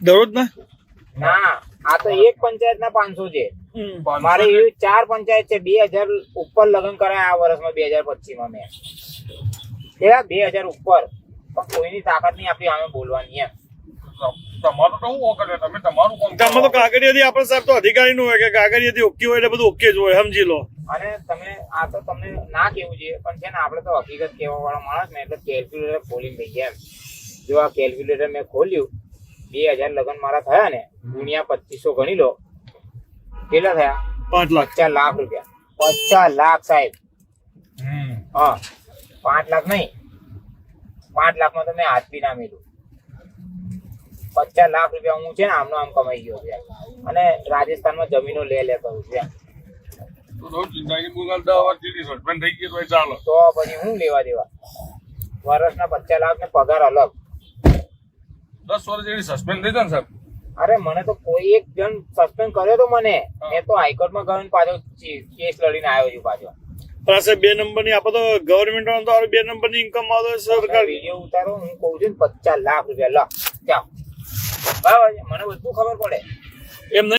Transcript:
દરરોજ ના આ તો એક પંચાયત ના 500 છે મારે એવી 4 પંચાયત છે 2000 ઉપર લગ્ન કરાયા આ વર્ષમાં 2025 માં મેં 2000 ઉપર પણ કોઈની તાકાત નહીં આપી અમે બોલવાની એમ તમારું તો હું કરે તમે તમારું કોમ તમે તો કાગળિયાથી આપણે સાહેબ તો અધિકારી નું હોય કે કાગળિયાથી ઓકે હોય એટલે બધું ઓકે જ હોય સમજી લો અને તમે આ તો તમને ના કેવું છે પણ છે ને આપણે તો હકીકત કહેવા વાળો માણસ ને એટલે કેલ્ક્યુલેટર ખોલીને લઈ ગયા એમ જો આ કેલ્ક્યુલેટર મેં ખોલ્યું 2000 લગ્ન મારા થયા ને ગુણ્યા 2500 ગણી લો કેટલા થયા 5 લાખ 50 લાખ રૂપિયા 50 લાખ સાહેબ હા 5 લાખ નહીં 5 લાખમાં તો મેં હાથ બી ના મેલું 50 લાખ રૂપિયા હું છે ને આમનો આમ કમાઈ ગયો છે અને રાજસ્થાનમાં જમીનો લે કરું છું જિંદગી મુગલ 10 વર્ષ જેટલી સસ્પેન્ડ થઈ ગઈ તો ચાલો તો પછી હું લેવા દેવા વર્ષના 50 લાખ ને પગાર અલગ 10 વર્ષ જેટલી સસ્પેન્ડ થઈ જાય ને સાહેબ અરે મને તો કોઈ એક જણ સસ્પેન્ડ કર્યો તો મને મેં તો હાઈકોર્ટમાં ગયો ને પાછો કેસ લડીને આવ્યો છું પાછો પણ સાહેબ 2 નંબરની આપણે તો ગવર્મેન્ટ તો 2 નંબરની ઇન્કમ આવે સરકાર વિડીયો ઉતારો હું કહું છું ને 50 લાખ રૂપિયા લો જાઓ બરાબર મને બધું ખબર પડે એમ